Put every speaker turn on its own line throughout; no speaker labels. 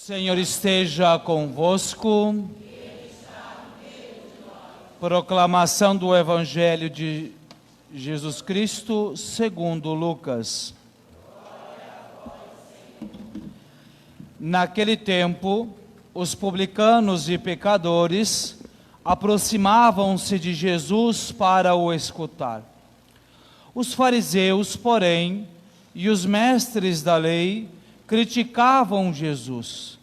Senhor esteja convosco. Proclamação do Evangelho de Jesus Cristo segundo Lucas. Naquele tempo, os publicanos e pecadores aproximavam-se de Jesus para o escutar. Os fariseus, porém, e os mestres da lei criticavam Jesus.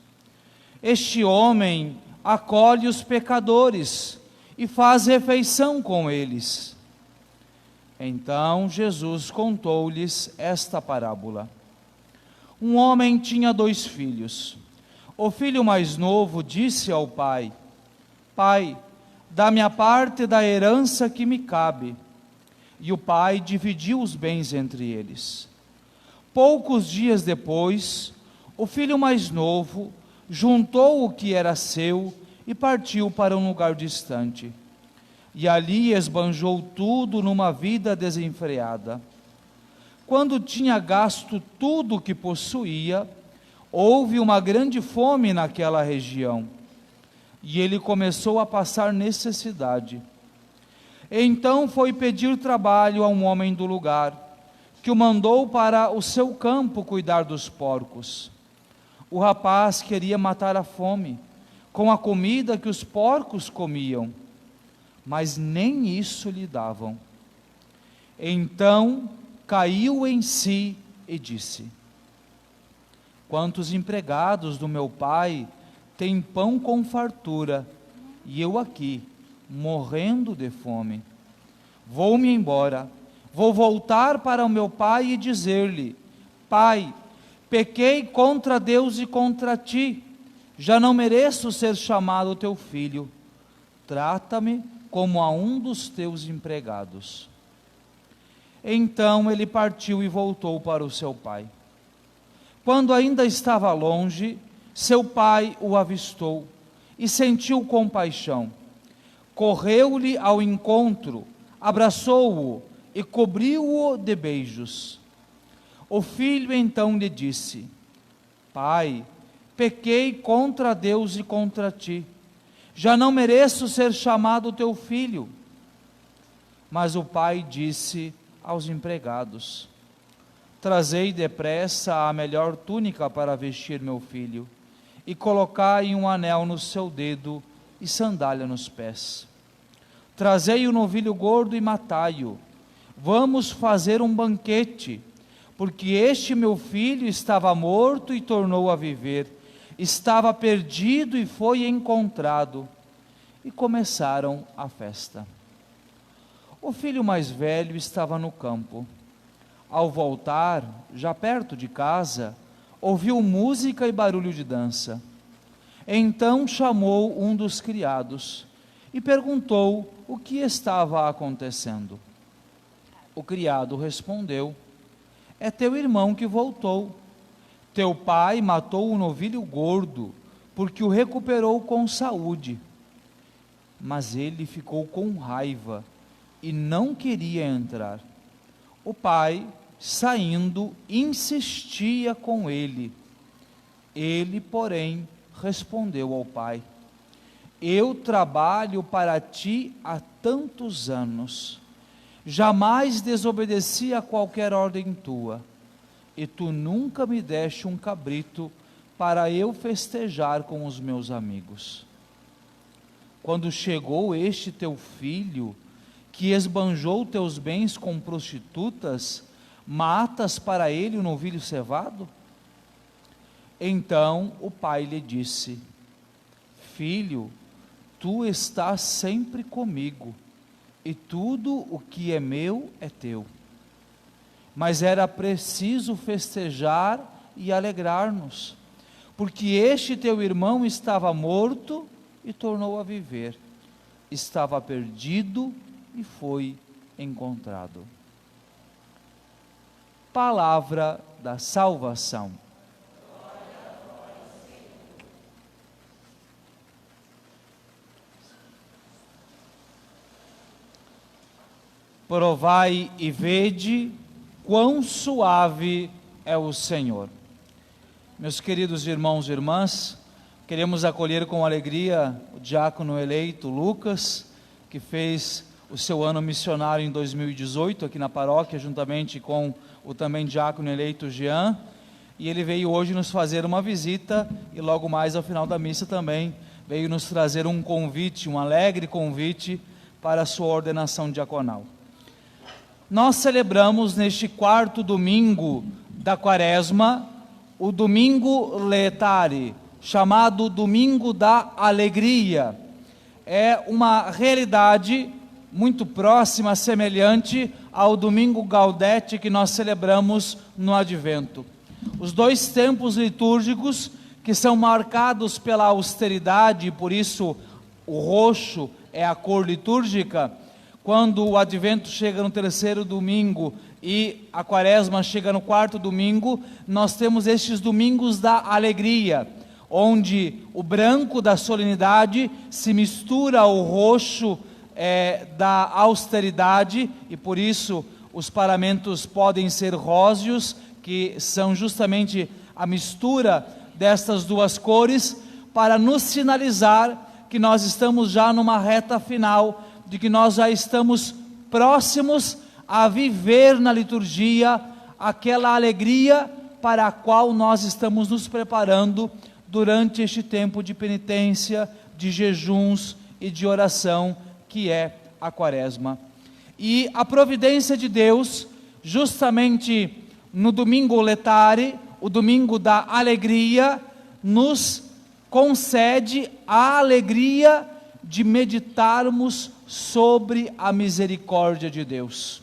Este homem acolhe os pecadores e faz refeição com eles. Então Jesus contou-lhes esta parábola. Um homem tinha 2 filhos. O filho mais novo disse ao pai: Pai, dá-me a parte da herança que me cabe. E o pai dividiu os bens entre eles. Poucos dias depois, o filho mais novo juntou o que era seu e partiu para um lugar distante. E ali esbanjou tudo numa vida desenfreada. Quando tinha gasto tudo o que possuía, houve uma grande fome naquela região. E ele começou a passar necessidade. Então foi pedir trabalho a um homem do lugar, que o mandou para o seu campo cuidar dos porcos. O rapaz queria matar a fome com a comida que os porcos comiam, mas nem isso lhe davam. Então caiu em si e disse: Quantos empregados do meu pai têm pão com fartura, e eu aqui, morrendo de fome? Vou-me embora, vou voltar para o meu pai e dizer-lhe: Pai, pequei contra Deus e contra ti, já não mereço ser chamado teu filho. Trata-me como a um dos teus empregados. Então ele partiu e voltou para o seu pai. Quando ainda estava longe, seu pai o avistou e sentiu compaixão. Correu-lhe ao encontro, abraçou-o e cobriu-o de beijos. O filho então lhe disse: Pai, pequei contra Deus e contra ti, já não mereço ser chamado teu filho. Mas o pai disse aos empregados: Trazei depressa a melhor túnica para vestir meu filho, e colocai um anel no seu dedo e sandália nos pés. Trazei o novilho gordo e matai-o. Vamos fazer um banquete, porque este meu filho estava morto e tornou a viver, estava perdido e foi encontrado. E começaram a festa. O filho mais velho estava no campo. Ao voltar, já perto de casa, ouviu música e barulho de dança. Então chamou um dos criados e perguntou o que estava acontecendo. O criado respondeu: É teu irmão que voltou. Teu pai matou o novilho gordo, porque o recuperou com saúde. Mas ele ficou com raiva e não queria entrar. O pai, saindo, insistia com ele. Ele, porém, respondeu ao pai: Eu trabalho para ti há tantos anos, jamais desobedeci a qualquer ordem tua, e tu nunca me deste um cabrito para eu festejar com os meus amigos. Quando chegou este teu filho, que esbanjou teus bens com prostitutas, matas para ele o novilho cevado? Então o pai lhe disse: Filho, tu estás sempre comigo, e tudo o que é meu é teu. Mas era preciso festejar e alegrar-nos, porque este teu irmão estava morto e tornou a viver, estava perdido e foi encontrado. Palavra da salvação. Provai e vede quão suave é o Senhor. Meus queridos irmãos e irmãs, queremos acolher com alegria o diácono eleito Lucas, que fez o seu ano missionário em 2018 aqui na paróquia, juntamente com o também diácono eleito Jean, e ele veio hoje nos fazer uma visita e logo mais ao final da missa também veio nos trazer um convite, um alegre convite para a sua ordenação diaconal. Nós celebramos neste quarto domingo da Quaresma o Domingo Laetare, chamado Domingo da Alegria. É uma realidade muito próxima, semelhante ao Domingo Gaudete que nós celebramos no Advento. Os dois tempos litúrgicos que são marcados pela austeridade, e por isso o roxo é a cor litúrgica. Quando o Advento chega no terceiro domingo e a Quaresma chega no quarto domingo, nós temos estes domingos da alegria, onde o branco da solenidade se mistura ao roxo da austeridade, e por isso os paramentos podem ser róseos, que são justamente a mistura destas duas cores, para nos sinalizar que nós estamos já numa reta final, de que nós já estamos próximos a viver na liturgia aquela alegria para a qual nós estamos nos preparando durante este tempo de penitência, de jejuns e de oração, que é a Quaresma. E a providência de Deus, justamente no Domingo Laetare, o Domingo da Alegria, nos concede a alegria de meditarmos sobre a misericórdia de Deus.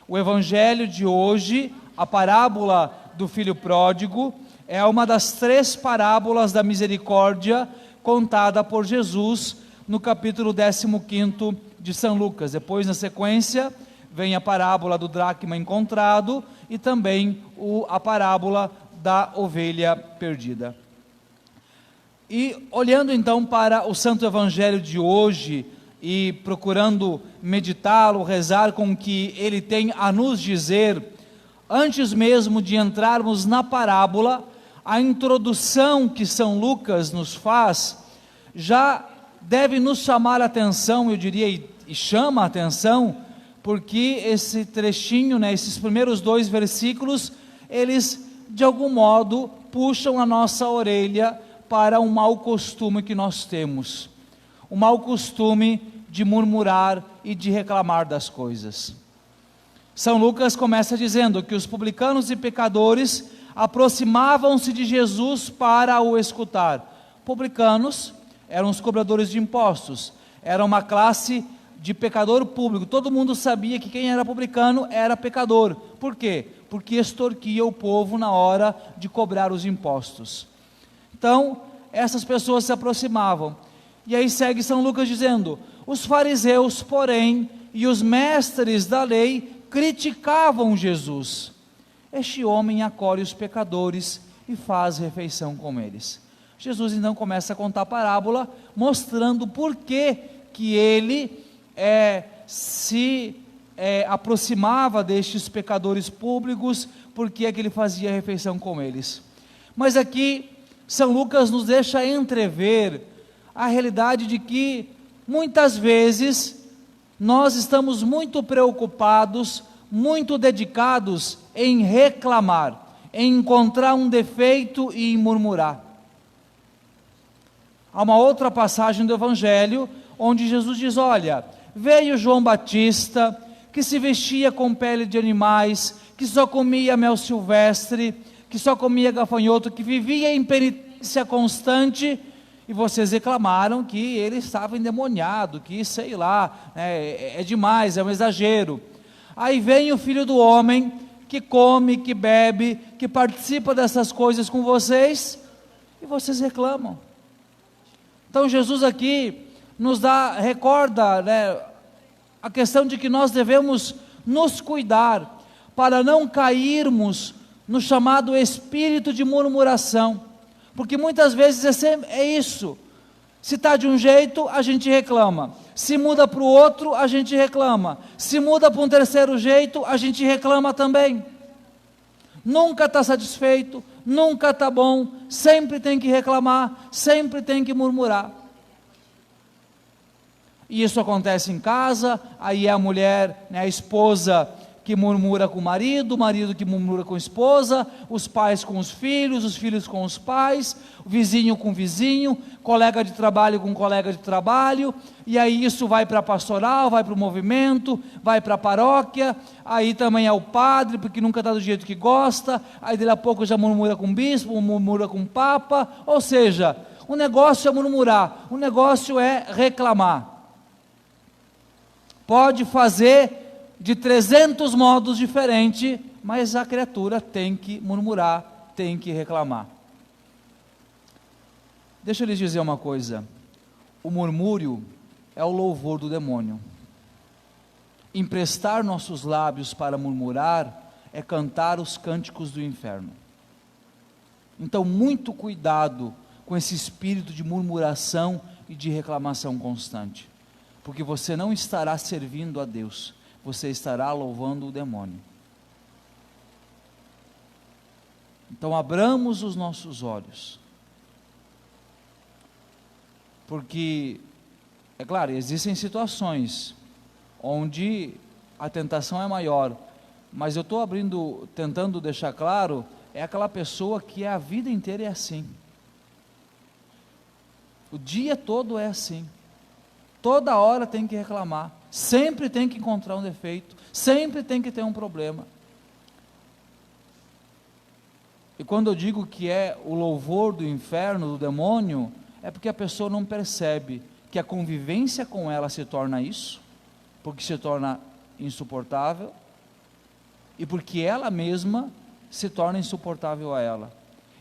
O Evangelho de hoje, a parábola do filho pródigo, é uma das 3 parábolas da misericórdia contada por Jesus no capítulo 15 de São Lucas. Depois, na sequência, vem a parábola do dracma encontrado e também a parábola da ovelha perdida. E olhando então para o Santo Evangelho de hoje e procurando meditá-lo, rezar com o que ele tem a nos dizer, antes mesmo de entrarmos na parábola, a introdução que São Lucas nos faz já deve nos chamar a atenção, eu diria, e chama a atenção, porque esse trechinho, esses primeiros 2 versículos, eles de algum modo puxam a nossa orelha para um mau costume que nós temos, o mau costume de murmurar e de reclamar das coisas. São Lucas começa dizendo que os publicanos e pecadores aproximavam-se de Jesus para o escutar. Publicanos eram os cobradores de impostos, era uma classe de pecador público, todo mundo sabia que quem era publicano era pecador. Por quê? Porque extorquia o povo na hora de cobrar os impostos. Então, essas pessoas se aproximavam, e aí segue São Lucas dizendo: os fariseus, porém, e os mestres da lei criticavam Jesus. Este homem acolhe os pecadores e faz refeição com eles. Jesus então começa a contar a parábola, mostrando por que ele se aproximava destes pecadores públicos, por que é que ele fazia refeição com eles. Mas aqui São Lucas nos deixa entrever a realidade de que muitas vezes nós estamos muito preocupados, muito dedicados em reclamar, em encontrar um defeito e em murmurar. Há uma outra passagem do Evangelho onde Jesus diz: olha, veio João Batista, que se vestia com pele de animais, que só comia mel silvestre, que só comia gafanhoto, que vivia em penitência constante, e vocês reclamaram que ele estava endemoniado, que sei lá, é demais, é um exagero. Aí vem o Filho do Homem, que come, que bebe, que participa dessas coisas com vocês, e vocês reclamam. Então Jesus aqui nos recorda a questão de que nós devemos nos cuidar, para não cairmos no chamado espírito de murmuração, porque muitas vezes é isso, se está de um jeito a gente reclama, se muda para o outro a gente reclama, se muda para um terceiro jeito a gente reclama também. nunca está satisfeito, nunca está bom, sempre tem que reclamar, sempre tem que murmurar. E isso acontece em casa, aí é a mulher, a esposa que murmura com o marido que murmura com a esposa, os pais com os filhos com os pais, o vizinho com o vizinho, colega de trabalho com colega de trabalho, e aí isso vai para a pastoral, vai para o movimento, vai para a paróquia, aí também é o padre, porque nunca está do jeito que gosta, aí daqui a pouco já murmura com o bispo, murmura com o papa, ou seja, o negócio é murmurar, o negócio é reclamar. Pode fazer de 300 modos diferentes, mas a criatura tem que murmurar, tem que reclamar. Deixa eu lhes dizer uma coisa, o murmúrio é o louvor do demônio. Emprestar nossos lábios para murmurar é cantar os cânticos do inferno. Então, muito cuidado com esse espírito de murmuração e de reclamação constante, porque você não estará servindo a Deus, você estará louvando o demônio. Então abramos os nossos olhos, porque, é claro, existem situações onde a tentação é maior, mas eu estou tentando deixar claro, é aquela pessoa que a vida inteira é assim, o dia todo é assim, toda hora tem que reclamar, sempre tem que encontrar um defeito, sempre tem que ter um problema. E quando eu digo que é o louvor do inferno, do demônio, é porque a pessoa não percebe que a convivência com ela se torna isso, porque se torna insuportável, e porque ela mesma se torna insuportável a ela.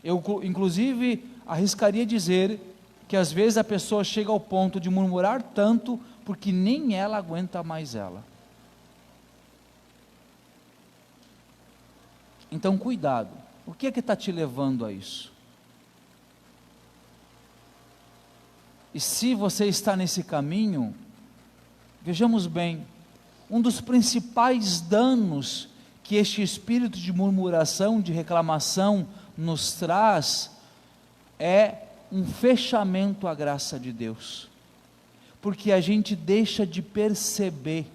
Eu, inclusive, arriscaria dizer que às vezes a pessoa chega ao ponto de murmurar tanto, porque nem ela aguenta mais ela. Então cuidado, o que é que está te levando a isso? E se você está nesse caminho, vejamos bem, um dos principais danos que este espírito de murmuração, de reclamação nos traz, é um fechamento à graça de Deus, porque a gente deixa de perceber,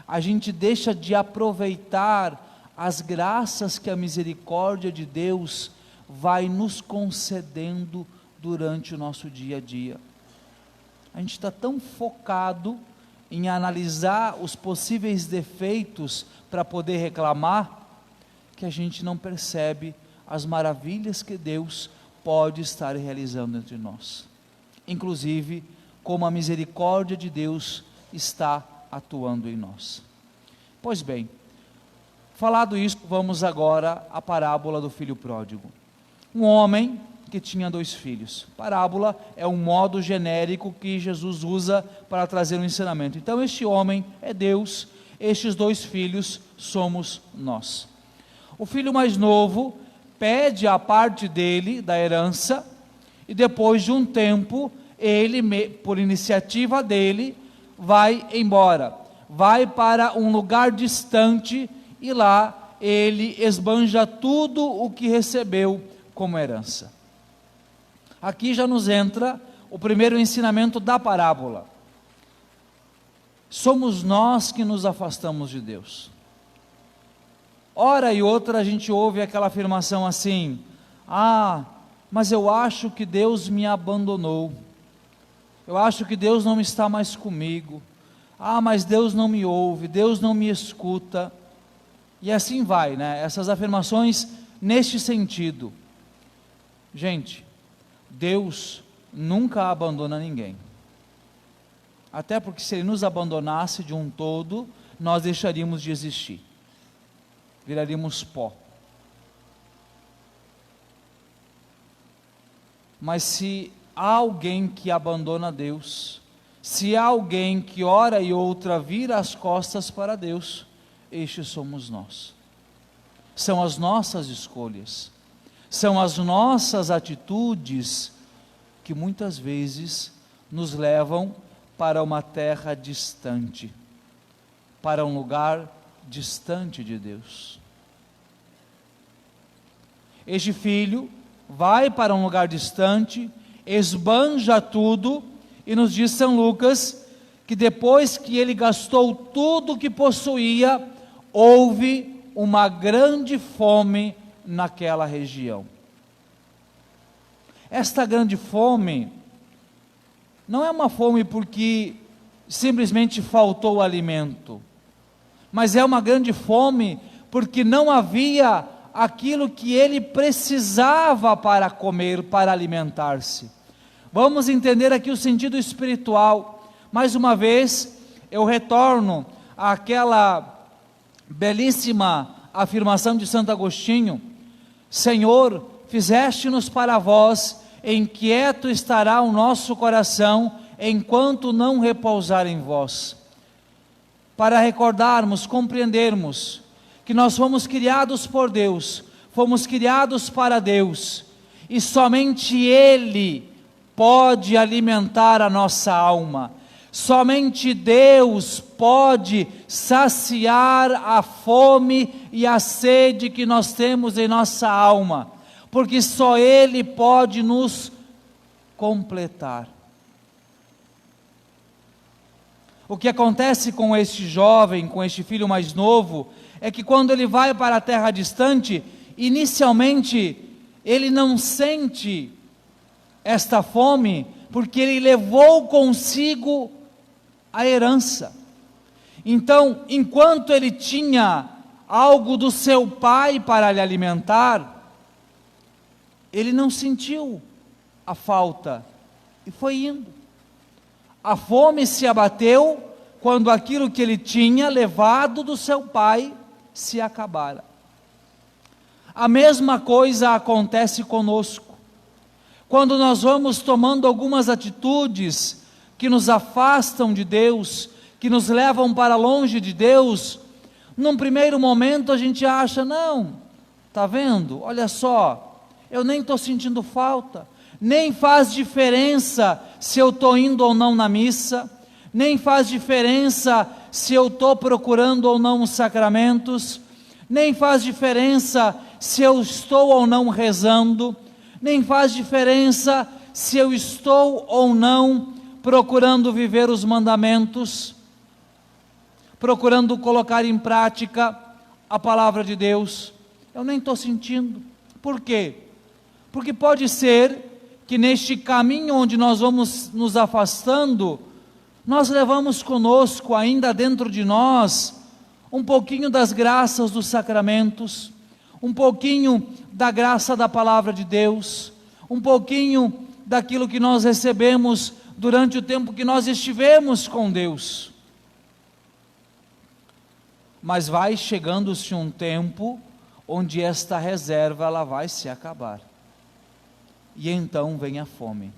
a gente deixa de aproveitar as graças que a misericórdia de Deus vai nos concedendo durante o nosso dia a dia. A gente está tão focado em analisar os possíveis defeitos para poder reclamar, que a gente não percebe as maravilhas que Deus pode estar realizando entre nós, inclusive como a misericórdia de Deus está atuando em nós. Pois bem, falado isso, vamos agora à parábola do filho pródigo. Um homem que tinha 2 filhos. Parábola é um modo genérico que Jesus usa para trazer um ensinamento. Então este homem é Deus, estes 2 filhos somos nós. O filho mais novo pede a parte dele, da herança, e depois de um tempo, ele, por iniciativa dele, vai embora, vai para um lugar distante, e lá ele esbanja tudo o que recebeu como herança. Aqui já nos entra o primeiro ensinamento da parábola. Somos nós que nos afastamos de Deus. Hora e outra a gente ouve aquela afirmação assim: mas eu acho que Deus me abandonou, eu acho que Deus não está mais comigo, mas Deus não me ouve, Deus não me escuta, e assim vai, né? Essas afirmações neste sentido. Gente, Deus nunca abandona ninguém, até porque se Ele nos abandonasse de um todo, nós deixaríamos de existir, viraríamos pó. Mas se há alguém que abandona Deus, se há alguém que hora e outra vira as costas para Deus, estes somos nós. São as nossas escolhas, são as nossas atitudes que muitas vezes nos levam para uma terra distante, para um lugar distante de Deus. este filho vai para um lugar distante, esbanja tudo, e nos diz São Lucas, que depois que ele gastou tudo que possuía, houve uma grande fome naquela região. Esta grande fome não é uma fome porque simplesmente faltou alimento, mas é uma grande fome porque não havia aquilo que ele precisava para comer, para alimentar-se. Vamos entender aqui o sentido espiritual. Mais uma vez, eu retorno àquela belíssima afirmação de Santo Agostinho: Senhor, fizeste-nos para vós, inquieto estará o nosso coração, enquanto não repousar em vós. Para recordarmos, compreendermos, que nós fomos criados por Deus, fomos criados para Deus, e somente Ele pode alimentar a nossa alma, somente Deus pode saciar a fome e a sede que nós temos em nossa alma, porque só Ele pode nos completar. O que acontece com este jovem, com este filho mais novo, é que quando ele vai para a terra distante, inicialmente ele não sente esta fome, porque ele levou consigo a herança. Então, enquanto ele tinha algo do seu pai para lhe alimentar, ele não sentiu a falta e foi indo. A fome se abateu quando aquilo que ele tinha levado do seu pai se acabara. A mesma coisa acontece conosco. Quando nós vamos tomando algumas atitudes que nos afastam de Deus, que nos levam para longe de Deus, num primeiro momento a gente acha, não, está vendo? Olha só, eu nem estou sentindo falta, nem faz diferença se eu estou indo ou não na missa, nem faz diferença se eu estou procurando ou não os sacramentos, nem faz diferença se eu estou ou não rezando, nem faz diferença se eu estou ou não procurando viver os mandamentos, procurando colocar em prática a palavra de Deus. Eu nem estou sentindo. Por quê? Porque pode ser que neste caminho onde nós vamos nos afastando, nós levamos conosco, ainda dentro de nós, um pouquinho das graças dos sacramentos, um pouquinho da graça da palavra de Deus, um pouquinho daquilo que nós recebemos durante o tempo que nós estivemos com Deus. Mas vai chegando-se um tempo onde esta reserva ela vai se acabar. E então vem a fome.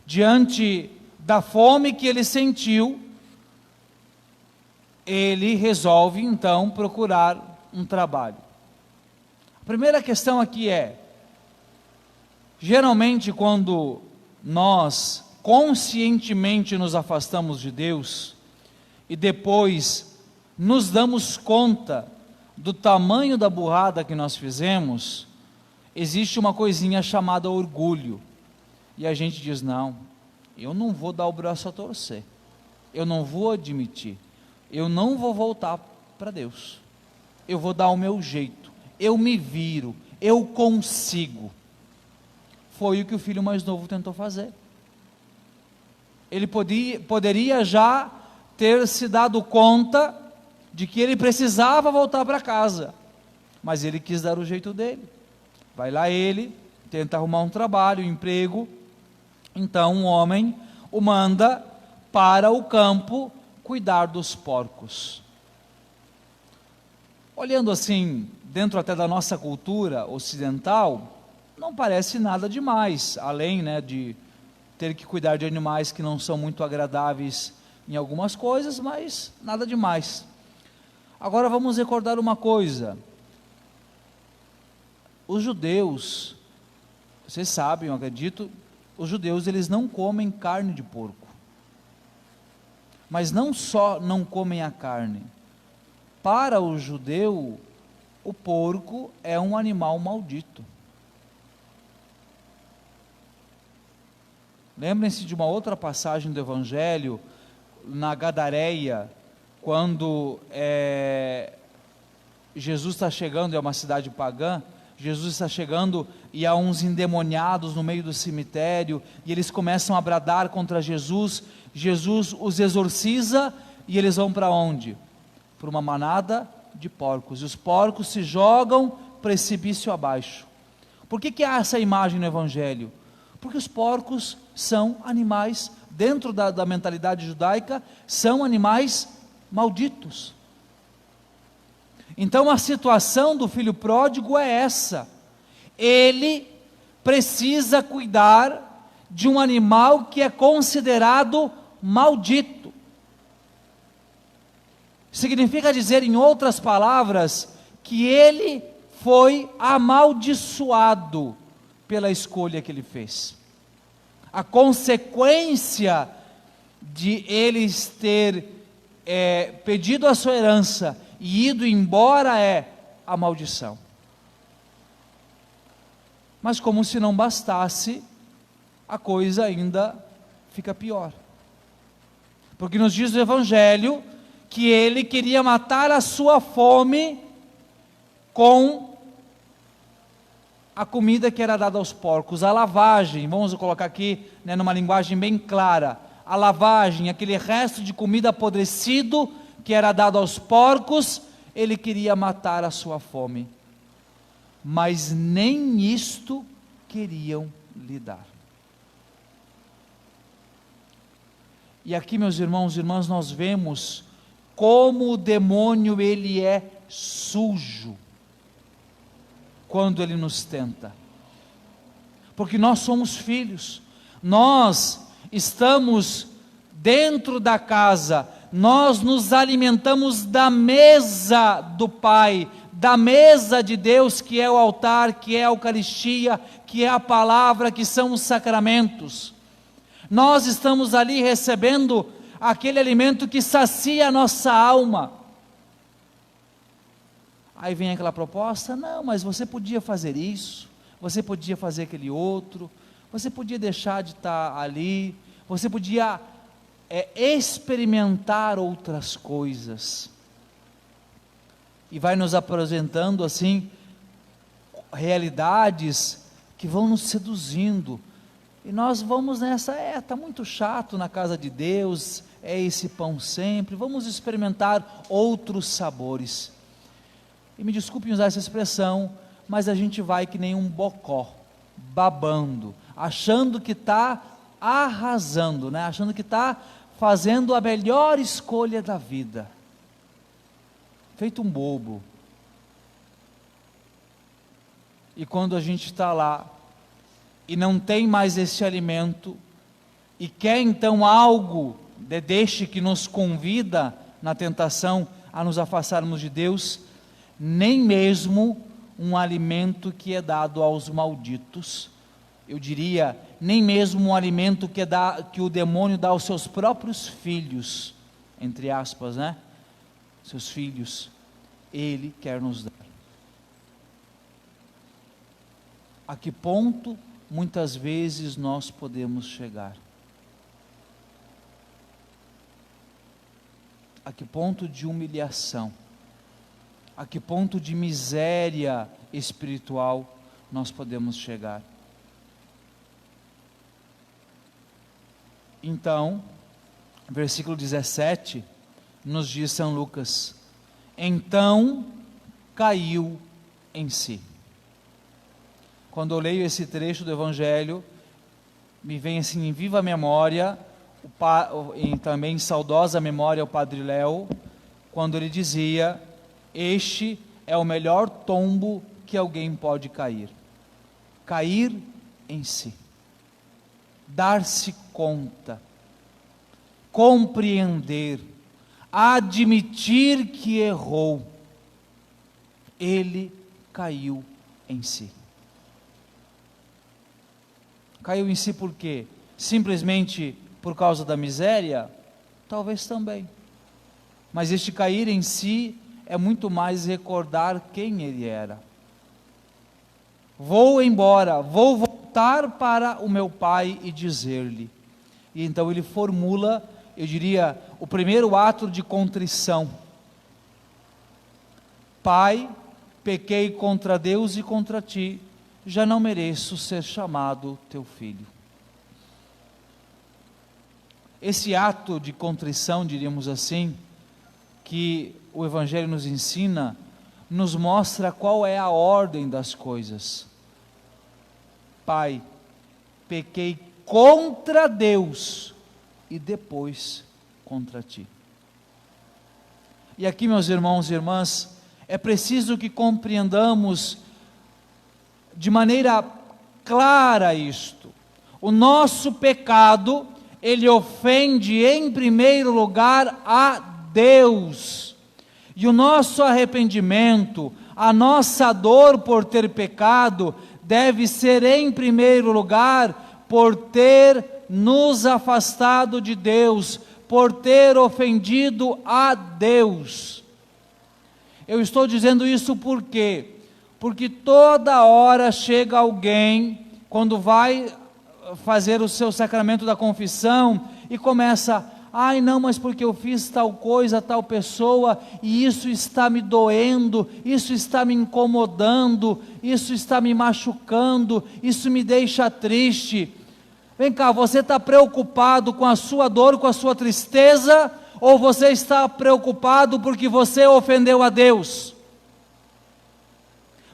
Diante da fome que ele sentiu, ele resolve então procurar um trabalho. A primeira questão aqui é, geralmente quando nós conscientemente nos afastamos de Deus e depois nos damos conta do tamanho da burrada que nós fizemos, existe uma coisinha chamada orgulho, e a gente diz, não, eu não vou dar o braço a torcer, eu não vou admitir, eu não vou voltar para Deus, eu vou dar o meu jeito, eu me viro, eu consigo. Foi o que o filho mais novo tentou fazer. Ele poderia já ter se dado conta de que ele precisava voltar para casa, mas ele quis dar o jeito dele. Vai lá ele, tenta arrumar um trabalho, um emprego. Então um homem o manda para o campo cuidar dos porcos. Olhando assim, dentro até da nossa cultura ocidental, não parece nada demais, além de ter que cuidar de animais que não são muito agradáveis em algumas coisas, mas nada demais. Agora vamos recordar uma coisa. Os judeus, vocês sabem, eu acredito, os judeus eles não comem carne de porco. Mas não só não comem a carne. Para o judeu, o porco é um animal maldito. Lembrem-se de uma outra passagem do Evangelho, na Gadareia, quando Jesus está chegando, é uma cidade pagã, Jesus está chegando e há uns endemoniados no meio do cemitério, e eles começam a bradar contra Jesus, Jesus os exorciza, e eles vão para onde? Para uma manada de porcos, e os porcos se jogam precipício abaixo. Por que há essa imagem no Evangelho? Porque os porcos são animais, dentro da mentalidade judaica, são animais malditos. Então a situação do filho pródigo é essa: ele precisa cuidar de um animal que é considerado maldito. Significa dizer, em outras palavras, que ele foi amaldiçoado pela escolha que ele fez. A consequência de eles ter pedido a sua herança e ido embora é a maldição. Mas como se não bastasse, a coisa ainda fica pior. Porque nos diz o Evangelho que ele queria matar a sua fome com a comida que era dada aos porcos, a lavagem, vamos colocar aqui, numa linguagem bem clara, a lavagem, aquele resto de comida apodrecido que era dado aos porcos, ele queria matar a sua fome, mas nem isto queriam lhe dar. E aqui, meus irmãos e irmãs, nós vemos como o demônio ele é sujo quando ele nos tenta, porque nós somos filhos, nós estamos dentro da casa, nós nos alimentamos da mesa do Pai, da mesa de Deus, que é o altar, que é a Eucaristia, que é a palavra, que são os sacramentos. Nós estamos ali recebendo aquele alimento que sacia a nossa alma. Aí vem aquela proposta: não, mas você podia fazer isso, você podia fazer aquele outro, você podia deixar de estar ali, você podia experimentar outras coisas. E vai nos apresentando assim, realidades que vão nos seduzindo, e nós vamos nessa, está muito chato na casa de Deus, é esse pão sempre, vamos experimentar outros sabores. E me desculpem usar essa expressão, mas a gente vai que nem um bocó, babando, achando que está arrasando, achando que está fazendo a melhor escolha da vida, feito um bobo. E quando a gente está lá, e não tem mais esse alimento, e quer então algo deste que nos convida na tentação a nos afastarmos de Deus, nem mesmo um alimento que é dado aos malditos, eu diria, nem mesmo um alimento que o demônio dá aos seus próprios filhos, entre aspas, seus filhos, ele quer nos dar. A que ponto muitas vezes nós podemos chegar? A que ponto de humilhação? A que ponto de miséria espiritual nós podemos chegar? Então, versículo 17, nos diz São Lucas: então caiu em si. Quando eu leio esse trecho do Evangelho, me vem assim em viva memória, e também em saudosa memória, o Padre Léo, quando ele dizia: este é o melhor tombo que alguém pode cair. Cair em si. Dar-se conta. Compreender. Admitir que errou. Ele caiu em si. Caiu em si por quê? Simplesmente por causa da miséria? Talvez também. Mas este cair em si é muito mais recordar quem ele era. Vou embora, vou voltar para o meu pai e dizer-lhe. E então ele formula, eu diria, o primeiro ato de contrição. Pai, pequei contra Deus e contra ti, já não mereço ser chamado teu filho. Esse ato de contrição, diríamos assim, que o Evangelho nos ensina, nos mostra qual é a ordem das coisas. Pai, pequei contra Deus e depois contra ti. E aqui, meus irmãos e irmãs, é preciso que compreendamos de maneira clara isto. O nosso pecado, ele ofende em primeiro lugar a Deus. E o nosso arrependimento, a nossa dor por ter pecado, deve ser em primeiro lugar por ter nos afastado de Deus, por ter ofendido a Deus. Eu estou dizendo isso por quê? Porque toda hora chega alguém, quando vai fazer o seu sacramento da confissão, e começa: ai não, mas porque eu fiz tal coisa, tal pessoa, e isso está me doendo, isso está me incomodando, isso está me machucando, isso me deixa triste. Vem cá, você está preocupado com a sua dor, com a sua tristeza, ou você está preocupado porque você ofendeu a Deus?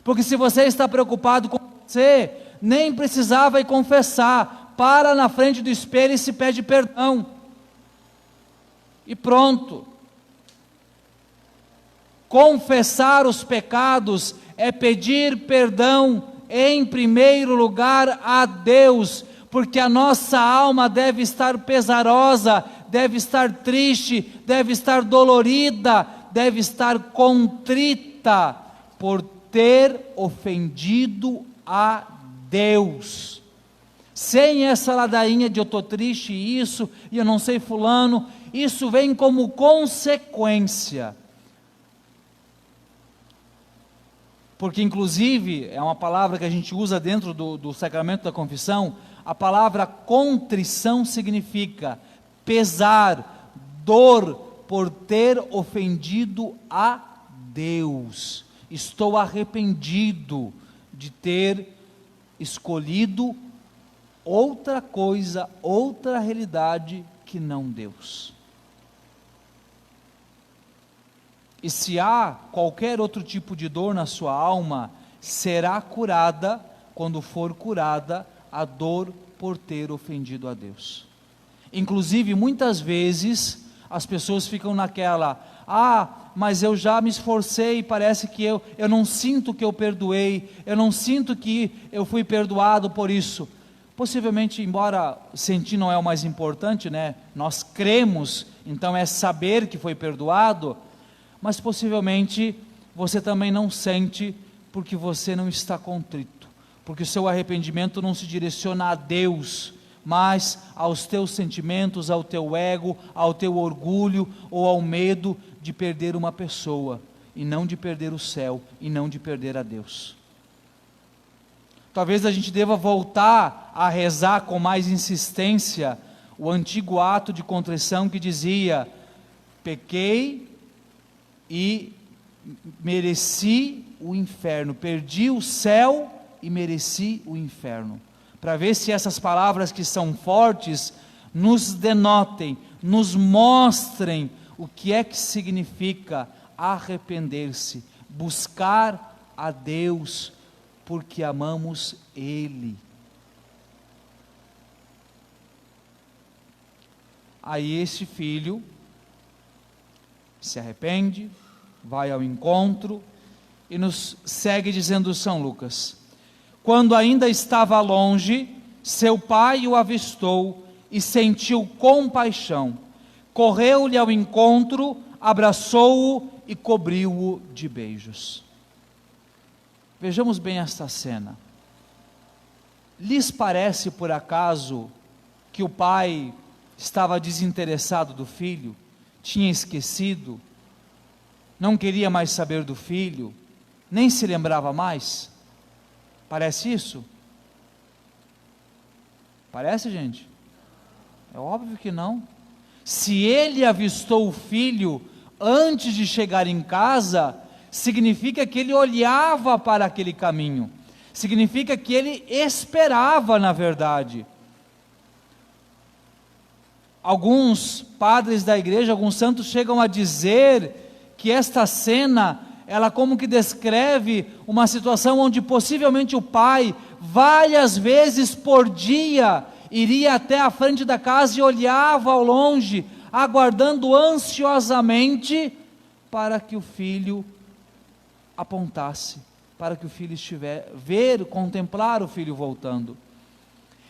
Porque se você está preocupado com você, nem precisava ir confessar, para na frente do espelho e se pede perdão, e pronto. Confessar os pecados é pedir perdão em primeiro lugar a Deus, porque a nossa alma deve estar pesarosa, deve estar triste, deve estar dolorida, deve estar contrita por ter ofendido a Deus. Sem essa ladainha de eu estou triste e isso, e eu não sei fulano, isso vem como consequência. Porque inclusive, é uma palavra que a gente usa dentro do sacramento da confissão, a palavra contrição significa pesar, dor por ter ofendido a Deus. Estou arrependido de ter escolhido outra coisa, outra realidade que não Deus. E se há qualquer outro tipo de dor na sua alma, será curada quando for curada a dor por ter ofendido a Deus. Inclusive, muitas vezes, as pessoas ficam naquela: mas eu já me esforcei, parece que eu não sinto que eu perdoei, eu não sinto que eu fui perdoado por isso. Possivelmente, embora sentir não é o mais importante, né? Nós cremos, então é saber que foi perdoado, mas possivelmente você também não sente porque você não está contrito, porque o seu arrependimento não se direciona a Deus, mas aos teus sentimentos, ao teu ego, ao teu orgulho ou ao medo de perder uma pessoa, e não de perder o céu, e não de perder a Deus. Talvez a gente deva voltar a rezar com mais insistência o antigo ato de contrição que dizia: pequei e mereci o inferno, perdi o céu e mereci o inferno, para ver se essas palavras que são fortes nos denotem, nos mostrem o que é que significa arrepender-se, buscar a Deus, porque amamos Ele. Aí esse filho se arrepende, vai ao encontro, e nos segue dizendo São Lucas: quando ainda estava longe, seu pai o avistou e sentiu compaixão, correu-lhe ao encontro, abraçou-o e cobriu-o de beijos. Vejamos bem esta cena. Lhes parece por acaso que o pai estava desinteressado do filho, tinha esquecido? não queria mais saber do filho, nem se lembrava mais? Parece isso? Parece, gente? É óbvio que não. Se ele avistou o filho antes de chegar em casa, significa que ele olhava para aquele caminho, significa que ele esperava, na verdade. Alguns padres da igreja, alguns santos chegam a dizer que esta cena, ela como que descreve uma situação onde possivelmente o pai, várias vezes por dia, iria até a frente da casa e olhava ao longe, aguardando ansiosamente para que o filho apontasse, para que o filho contemplar o filho voltando.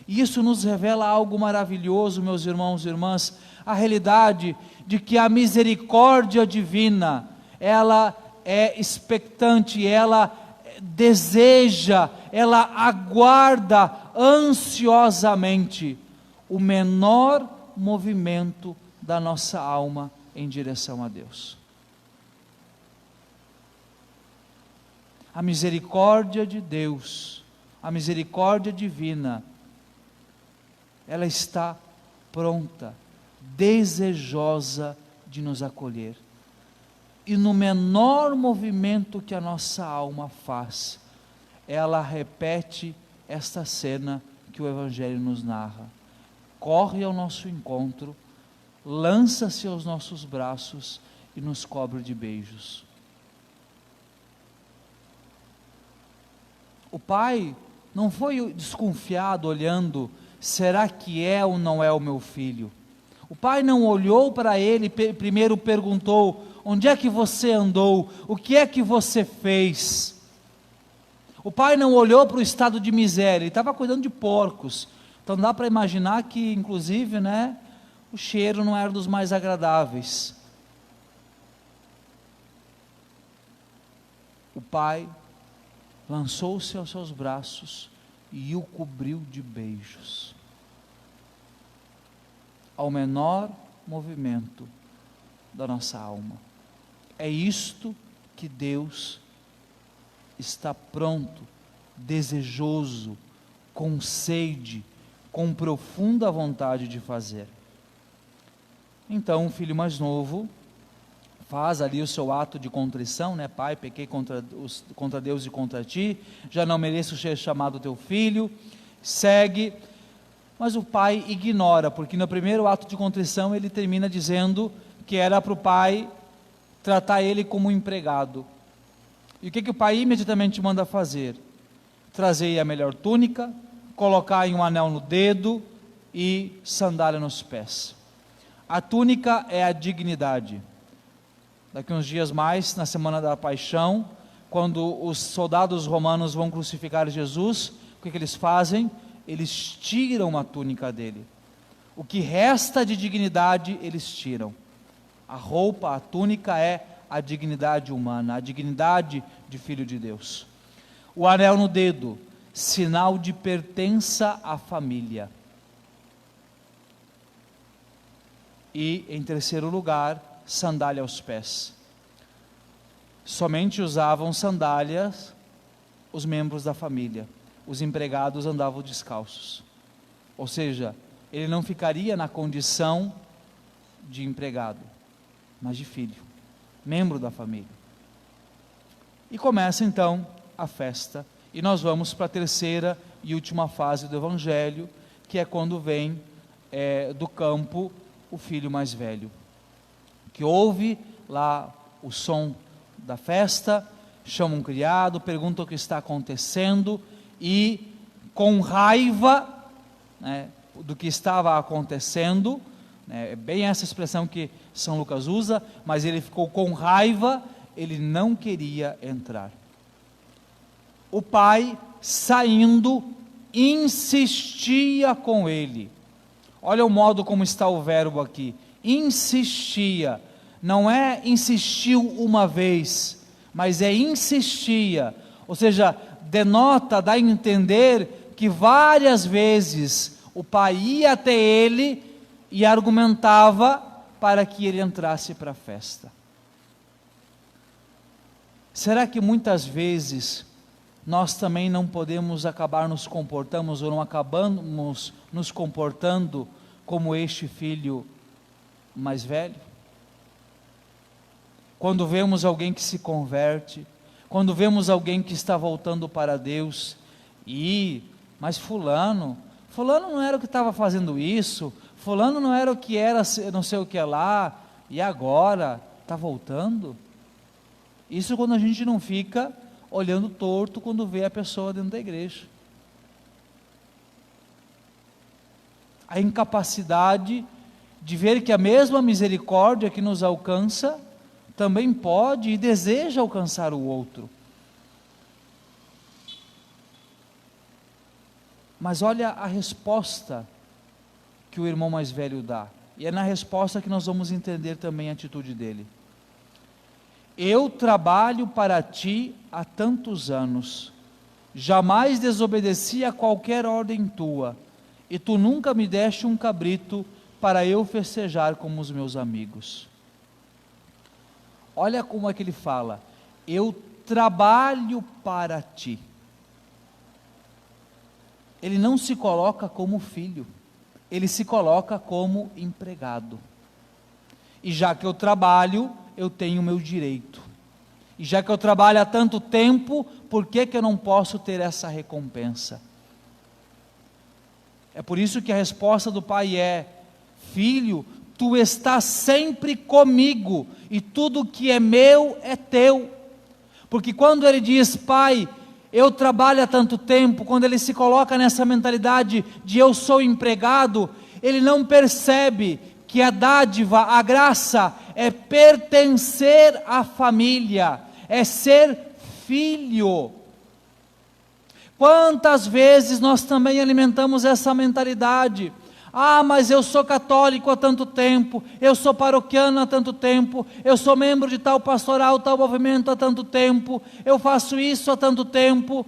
E isso nos revela algo maravilhoso, meus irmãos e irmãs, a realidade de que a misericórdia divina, ela é expectante, ela deseja, ela aguarda ansiosamente o menor movimento da nossa alma em direção a Deus. A misericórdia de Deus, a misericórdia divina, ela está pronta, desejosa de nos acolher. E no menor movimento que a nossa alma faz, ela repete esta cena que o Evangelho nos narra. Corre ao nosso encontro, lança-se aos nossos braços e nos cobre de beijos. O pai não foi desconfiado olhando, será que é ou não é o meu filho? O pai não olhou para ele, primeiro perguntou, onde é que você andou? O que é que você fez? O pai não olhou para o estado de miséria, ele estava cuidando de porcos. Então dá para imaginar que, inclusive, o cheiro não era dos mais agradáveis. O pai lançou-se aos seus braços e o cobriu de beijos. Ao menor movimento da nossa alma. É isto que Deus está pronto, desejoso, com sede, com profunda vontade de fazer. Então o filho mais novo faz ali o seu ato de contrição, pai, pequei contra Deus e contra ti, já não mereço ser chamado teu filho, segue, mas o pai ignora, porque no primeiro ato de contrição ele termina dizendo que era para o pai tratar ele como um empregado. E o que o pai imediatamente manda fazer? Trazer a melhor túnica, colocar um anel no dedo e sandália nos pés. A túnica é a dignidade. Daqui uns dias mais, na semana da paixão, quando os soldados romanos vão crucificar Jesus, o que eles fazem? Eles tiram a túnica dele. O que resta de dignidade, eles tiram. A roupa, a túnica é a dignidade humana, a dignidade de filho de Deus. O anel no dedo, sinal de pertença à família. E, em terceiro lugar, sandália aos pés. Somente usavam sandálias os membros da família. Os empregados andavam descalços. Ou seja, ele não ficaria na condição de empregado, mas de filho, membro da família. E começa então a festa, e nós vamos para a terceira e última fase do Evangelho, que é quando vem do campo o filho mais velho, que ouve lá o som da festa, chama um criado, pergunta o que está acontecendo, e com raiva do que estava acontecendo, é bem essa expressão que São Lucas usa, mas ele ficou com raiva, ele não queria entrar. O pai, saindo, insistia com ele. Olha o modo como está o verbo aqui, insistia, não é insistiu uma vez, mas é insistia, ou seja, denota, dá a entender que várias vezes o pai ia até ele e argumentava para que ele entrasse para a festa. Será que muitas vezes nós também não podemos acabar nos comportamos ou não acabamos nos comportando como este filho mais velho? Quando vemos alguém que se converte, quando vemos alguém que está voltando para Deus, mas fulano não era o que estava fazendo isso, fulano não era o que era não sei o que lá, e agora está voltando? Isso quando a gente não fica olhando torto quando vê a pessoa dentro da igreja. A incapacidade de ver que a mesma misericórdia que nos alcança, também pode e deseja alcançar o outro. Mas olha a resposta que o irmão mais velho dá, e é na resposta que nós vamos entender também a atitude dele. Eu trabalho para ti há tantos anos, jamais desobedeci a qualquer ordem tua, e tu nunca me deste um cabrito para eu festejar com os meus amigos. Olha como é que ele fala, eu trabalho para ti. Ele não se coloca como filho, ele se coloca como empregado. E já que eu trabalho, eu tenho o meu direito. E já que eu trabalho há tanto tempo, por que eu não posso ter essa recompensa? É por isso que a resposta do pai é: filho, tu estás sempre comigo, e tudo que é meu é teu. Porque quando ele diz, pai, eu trabalho há tanto tempo, quando ele se coloca nessa mentalidade de eu sou empregado, ele não percebe que a dádiva, a graça, é pertencer à família, é ser filho. Quantas vezes nós também alimentamos essa mentalidade? Mas eu sou católico há tanto tempo, eu sou paroquiano há tanto tempo, eu sou membro de tal pastoral, tal movimento há tanto tempo, eu faço isso há tanto tempo,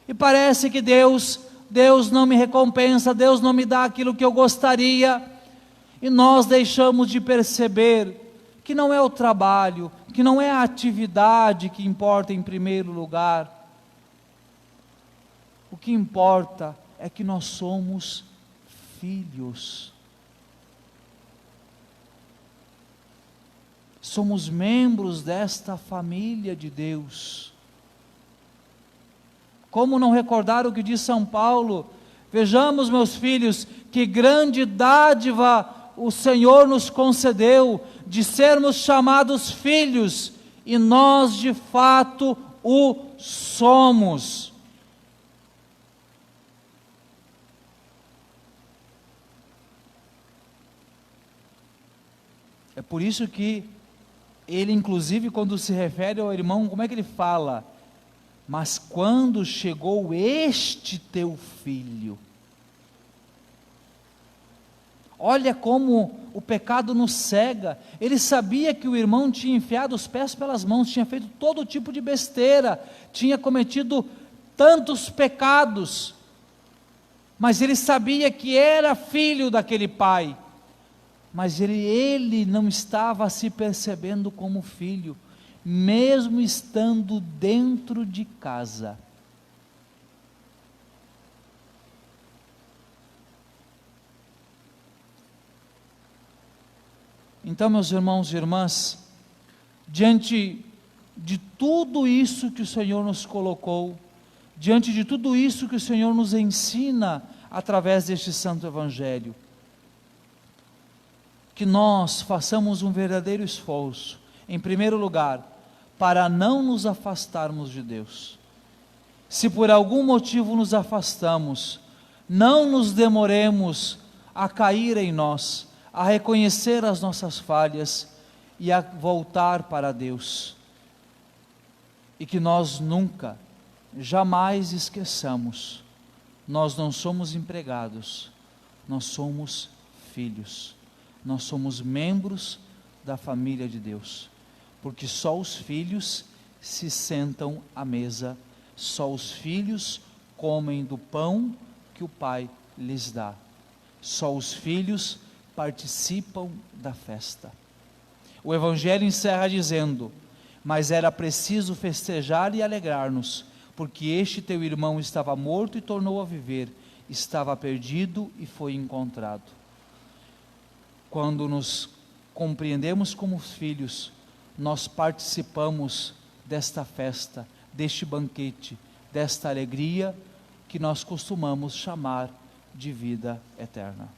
e parece que Deus não me recompensa, Deus não me dá aquilo que eu gostaria, e nós deixamos de perceber que não é o trabalho, que não é a atividade que importa em primeiro lugar. O que importa é que nós somos filhos. Somos membros desta família de Deus. Como não recordar o que diz São Paulo? Vejamos, meus filhos, que grande dádiva o Senhor nos concedeu de sermos chamados filhos, e nós de fato o somos. É por isso que ele, inclusive, quando se refere ao irmão, como é que ele fala? Mas quando chegou este teu filho. Olha como o pecado nos cega. Ele sabia que o irmão tinha enfiado os pés pelas mãos, tinha feito todo tipo de besteira, tinha cometido tantos pecados, mas ele sabia que era filho daquele pai. Mas ele não estava se percebendo como filho, mesmo estando dentro de casa. Então, meus irmãos e irmãs, diante de tudo isso que o Senhor nos colocou, diante de tudo isso que o Senhor nos ensina através deste Santo Evangelho, que nós façamos um verdadeiro esforço, em primeiro lugar, para não nos afastarmos de Deus. Se por algum motivo nos afastamos, não nos demoremos a cair em nós, a reconhecer as nossas falhas e a voltar para Deus. E que nós nunca, jamais esqueçamos, nós não somos empregados, nós somos filhos. Nós somos membros da família de Deus, porque só os filhos se sentam à mesa, só os filhos comem do pão que o Pai lhes dá, só os filhos participam da festa. O Evangelho encerra dizendo: mas era preciso festejar e alegrar-nos, porque este teu irmão estava morto e tornou a viver, estava perdido e foi encontrado. Quando nos compreendemos como filhos, nós participamos desta festa, deste banquete, desta alegria que nós costumamos chamar de vida eterna.